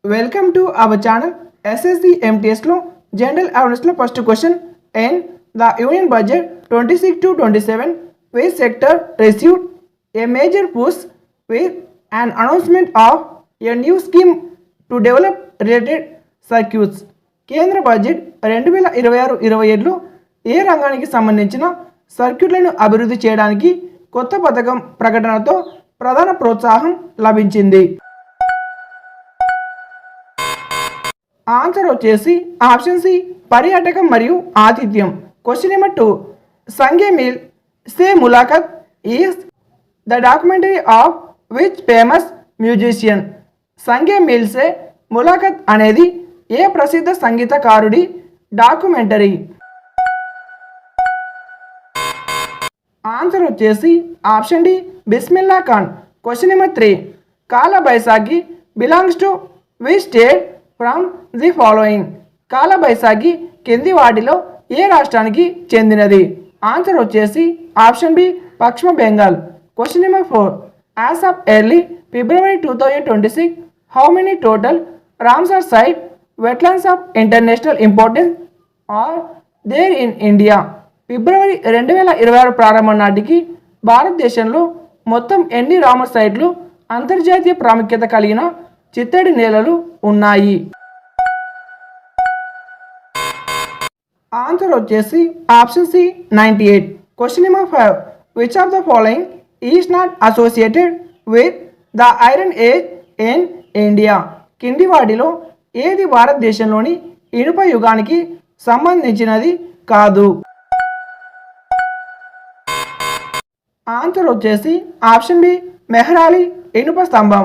Welcome to our channel SSC MTS లో General Awareness లో first question in the Union Budget 26 to 27 which sector received a major push with an announcement of a new scheme to develop related circuits. కేంద్ర budget 2026-27లో ఏ రంగానికి సంబంధించిన సర్క్యూట్లను అభివృద్ధి చేయడానికి కొత్త పథకం ప్రకటనతో ప్రధాన ప్రోత్సాహం లభించింది. ఆన్సర్ వచ్చేసి ఆప్షన్ సి పర్యాటకం మరియు ఆతిథ్యం. Question number 2 Sange Meel Se Mulaqat is the documentary of which famous musician. Sange Meel Se Mulaqat అనేది ఏ ప్రసిద్ధ సంగీతకారుడి డాక్యుమెంటరీ? ఆన్సర్ వచ్చేసి option D Bismillah Khan. Question number 3 Kala Baisakhi belongs to which state from the following. Kala Baisakhi కింది వాటిలో ఏ రాష్ట్రానికి చెందినది? ఆన్సర్ వచ్చేసి ఆప్షన్ బి పశ్చిమ Bengal. Question number 4 as of early February 2026 how many total Ramsar site wetlands of international importance are there in India. February 2026 ప్రారంభం నాటికి భారతదేశంలో మొత్తం ఎన్ని రామర్ సైట్లు అంతర్జాతీయ ప్రాముఖ్యత కలిగిన చిత్తడి నేలలు ఉన్నాయి? ఆన్సర్ వచ్చేసి option C 98. Question number 5 which of the following is not associated with the iron age in India. కింది వాటిలో ఏది భారతదేశంలోని ఇనుప యుగానికి సంబంధించినది కాదు? ఆన్సర్ వచ్చేసి ఆప్షన్ బి మెహ్రాలి ఇనుప స్తంభం.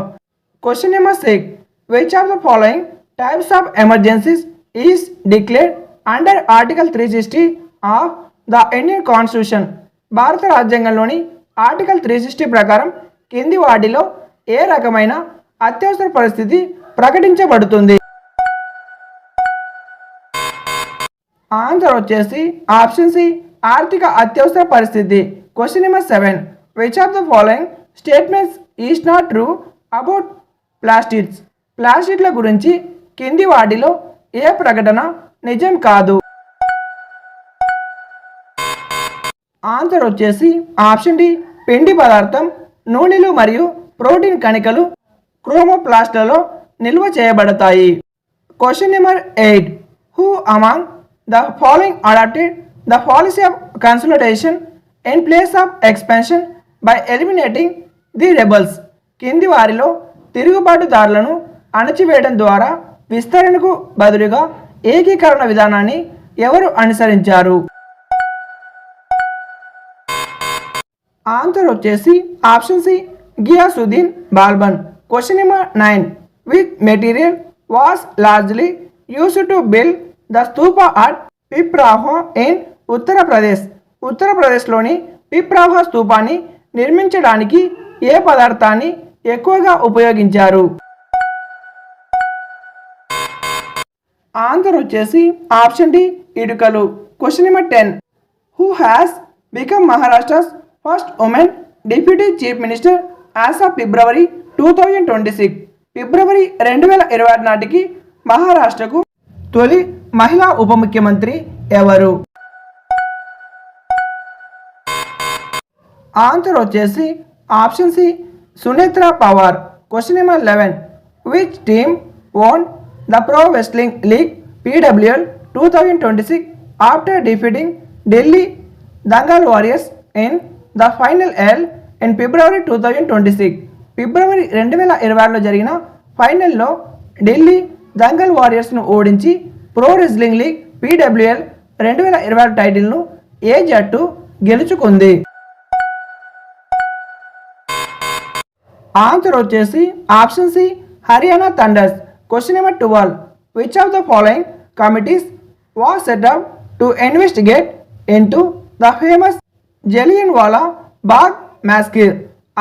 Question number 6 which of the following types of emergencies is declared under article 360 of the Indian constitution. భారత రాజ్యాంగంలోని ఆర్టికల్ 360 ప్రకారం కింది వాటిలో ఏ రకమైన అత్యవసర పరిస్థితి ప్రకటించబడుతుంది? ఆన్సర్ వచ్చేసి ఆప్షన్ సి ఆర్థిక అత్యవసర పరిస్థితి. Question number 7 which of the following statements is not true about plastids. ప్లాస్టిడ్ల గురించి కింది వాటిలో ఏ ప్రకటన నిజం కాదు? ఆన్సర్ వచ్చేసి ఆప్షన్ డి పిండి పదార్థం, నూనెలు మరియు ప్రోటీన్ కణికలు క్రోమోప్లాస్ట్లలో నిల్వ చేయబడతాయి. Question number 8 who among the following adapted the policy of consolidation in place of expansion by eliminating the rebels. కింది వారిలో తిరుగుబాటుదారులను అణచివేయడం ద్వారా విస్తరణకు బదులుగా ఏకీకరణ విధానాన్ని ఎవరు అనుసరించారు? ఆన్సర్ వచ్చేసి option C Ghiyasuddin Balban. Question number 9 which material was largely used to build the stupa at Piprahwa in Uttar Pradesh. ఉత్తరప్రదేశ్లోని పిప్రాహో స్తూపాన్ని నిర్మించడానికి ఏ పదార్థాన్ని ఎక్కువగా ఉపయోగించారు? ఆన్సర్ వచ్చేసి ఆప్షన్ డి ఇటుకలు. Question number 10 who has become Maharashtra's first women deputy chief minister as of February 2026. ఫిబ్రవరి 2026 నాటికి మహారాష్ట్రకు తొలి మహిళా ఉప ముఖ్యమంత్రి ఎవరు? ఆన్సర్ వచ్చేసి option C Sunetra Pawar. Question number 11 which team won the pro wrestling league PWL 2026 after defeating Delhi Dangal Warriors in the final L in February 2026. February 2026లో జరిగిన ఫైనల్లో ఢిల్లీ దంగల్ వారియర్స్ను ఓడించి ప్రో రెస్లింగ్ లీగ్ PWL 2026 టైటిల్ను ఏ జట్టు గెలుచుకుంది? ఆన్సర్ వచ్చేసి option C Haryana Thunders. Question number 12 which of the following committees was set up to investigate into the famous Jallianwala Bagh massacre.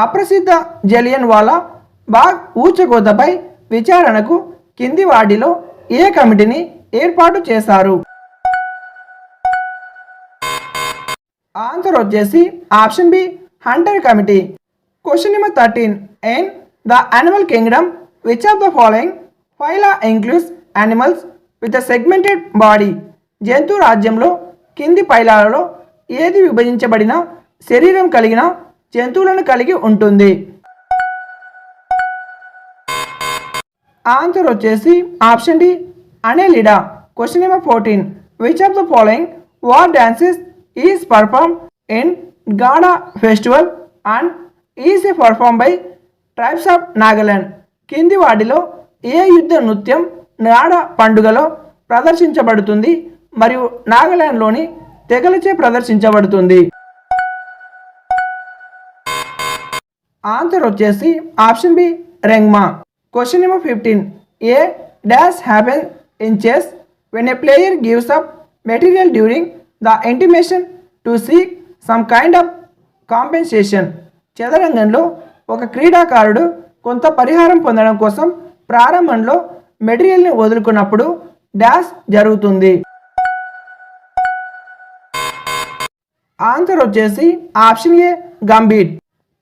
అప్రసిద్ధ Jallianwala Bagh ఊచకోతపై విచారణకు కింది వాటిలో ఏ కమిటీని ఏర్పాటు చేశారు? ఆన్సర్ వచ్చేసి option B Hunter committee. Question number 13 in the animal kingdom which of the following phyla includes animals with a segmented body. జంతు రాజ్యంలో కింది ఫైలాలలో ఏది విభజించబడిన శరీరం కలిగిన జంతువులను కలిగి ఉంటుంది? ఆన్సర్ వచ్చేసి option D annelida. Question number 14. Which of the following war dances is perform in Gaada festival and is perform by tribes of Nagaland? కింది వాటిలో ఏ యుద్ధ నృత్యం నాడా పండుగలో ప్రదర్శించబడుతుంది మరియు నాగాలాండ్లోని తెగలచే ప్రదర్శించబడుతుంది? ఆన్సర్ వచ్చేసి option B Rengma. Question number 15. A dash happen in chess when a player gives up material during the intimation to seek some kind of compensation? చదరంగంలో ఒక క్రీడాకారుడు కొంత పరిహారం పొందడం కోసం ప్రారంభంలో మెటీరియల్ని వదులుకున్నప్పుడు డాష్ జరుగుతుంది? ఆన్సర్ వచ్చేసి option A gambit.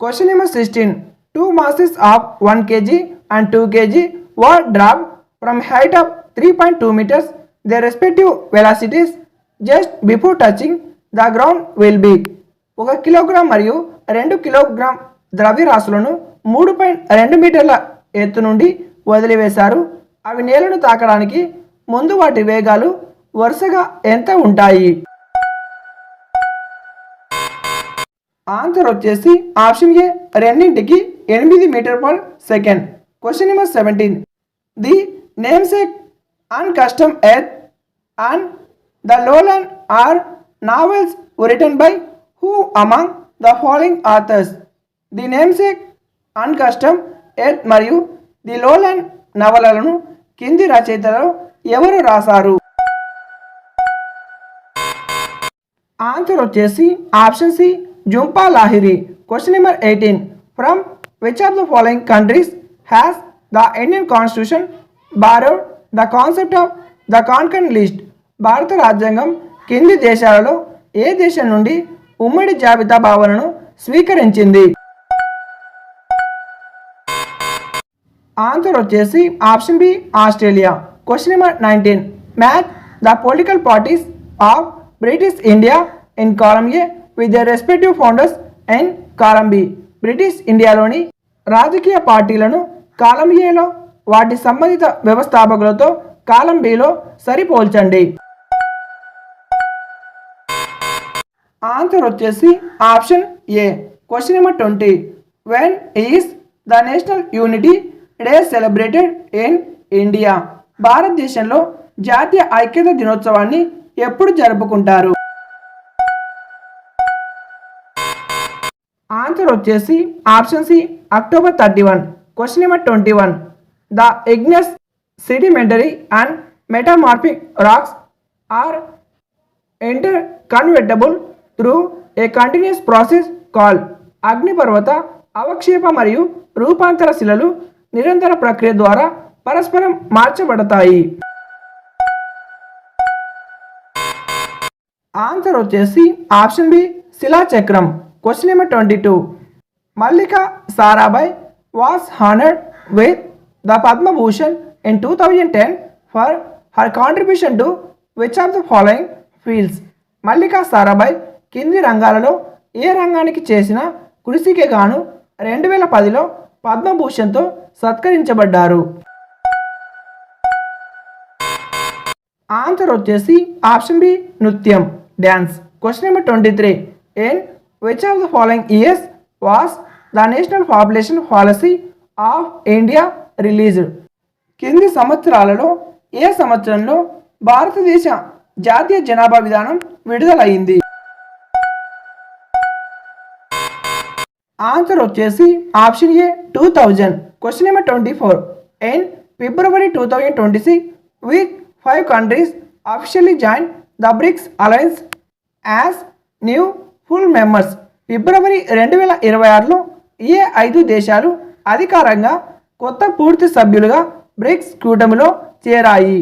Question number 16. 2 masses of 1 kg and 2 kg were dropped from height of 3.2 meters. Their respective velocities just before touching the ground will be. 1 kilogram మరియు 2 కిలోగ్రామ్ ద్రవ్యరాశులను 3.2 మీటర్ల ఎత్తు నుండి వదిలివేశారు. అవి నేలను తాకడానికి ముందు వాటి వేగాలు వరుసగా ఎంత ఉంటాయి? ఆన్సర్ వచ్చేసి ఆప్షన్ ఏ రెండింటికి 8 meter per second. Question number 17. The namesake and custom earth and the lowland are novels written by who among the following authors? The namesake and custom earth మరియు ది లోలాండ్ నవలలను కింది రచయితలలో ఎవరు రాశారు? Answer వచ్చేసి option C Jhumpa Lahiri. Question number 18. From which of the following countries has the Indian constitution borrowed the concept of the concurrent list? భారత రాజ్యాంగం కింది దేశాలలో ఏ దేశం నుండి ఉమ్మడి జాబితా భావనను స్వీకరించింది? ఆన్సర్ వచ్చేసి option B Australia. Question number 19. Match the political parties of British India in column A with the respective founders and column B. British ఇండియాలోని రాజకీయ పార్టీలను కాలమ్ ఏలో వాటి సంబంధిత వ్యవస్థాపకులతో కాలమ్ బిలో సరిపోల్చండి. ఆన్సర్ వచ్చేసి option A. Question number 20. When is the national unity day celebrated in India? భారతదేశంలో జాతీయ ఐక్యత దినోత్సవాన్ని ఎప్పుడు జరుపుకుంటారు? ఆన్సర్ వచ్చేసి option C October 31. Question number 21. The igneous sedimentary and metamorphic rocks are interconvertible through a continuous process call? అగ్నిపర్వత అవక్షేప మరియు రూపాంతర శిలలు నిరంతర ప్రక్రియ ద్వారా పరస్పరం మార్చబడతాయి. ఆన్సర్ వచ్చేసి ఆప్షన్ బి శిలాచక్రం. Question number 22. Mallika Sarabhai was honored with the Padma Bhushan in 2010 for her contribution to which of the following fields? Mallika Sarabhai కింది రంగాలలో ఏ రంగానికి చేసిన కృషికి గాను 2010లో పద్మభూషణ్తో సత్కరించబడ్డారు? ఆన్సర్ వచ్చేసి ఆప్షన్ బి నృత్యం dance. Question number 23. In which of the following years was the national population policy of India released? కింది సంవత్సరాలలో ఏ సంవత్సరంలో భారతదేశ జాతీయ జనాభా విధానం విడుదలైంది? ఆన్సర్ వచ్చేసి option A 2000. Question number 24. In February 2026 which 5 countries officially joined the BRICS alliance as new full members? ఫిబ్రవరి 2026లో ఏ 5 దేశాలు అధికారంగా కొత్త పూర్తి సభ్యులుగా బ్రిక్స్ కూటమిలో చేరాయి?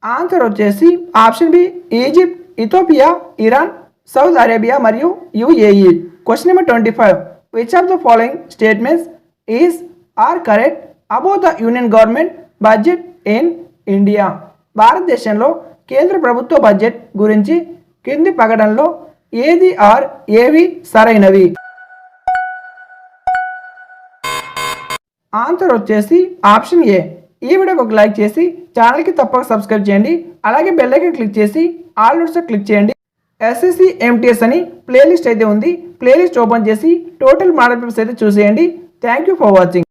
ఆన్సర్ వచ్చేసి option B Egypt, Ethiopia, Iran, Saudi Arabia మరియు UAE. Question number 25. Which of the following statements is are correct about the union government budget in India? భారతదేశంలో కేంద్ర ప్రభుత్వ బడ్జెట్ గురించి కింది ప్రకటనలో ఏది ఆర్ ఏవి సరైనవి? ఆన్సర్ వచ్చేసి ఆప్షన్ ఏ. ఈ వీడియోకి ఒక లైక్ చేసి ఛానల్కి తప్పక సబ్స్క్రైబ్ చేయండి. అలాగే బెల్ ఐకాన్ క్లిక్ చేసి ఆల్ నోట్స్ క్లిక్ చేయండి. ఎస్ఎస్సి ఎంటీఎస్ అని ప్లేలిస్ట్ అయితే ఉంది. ప్లేలిస్ట్ ఓపెన్ చేసి టోటల్ మోడల్ పేపర్స్ అయితే చూసేయండి. Thank you for watching.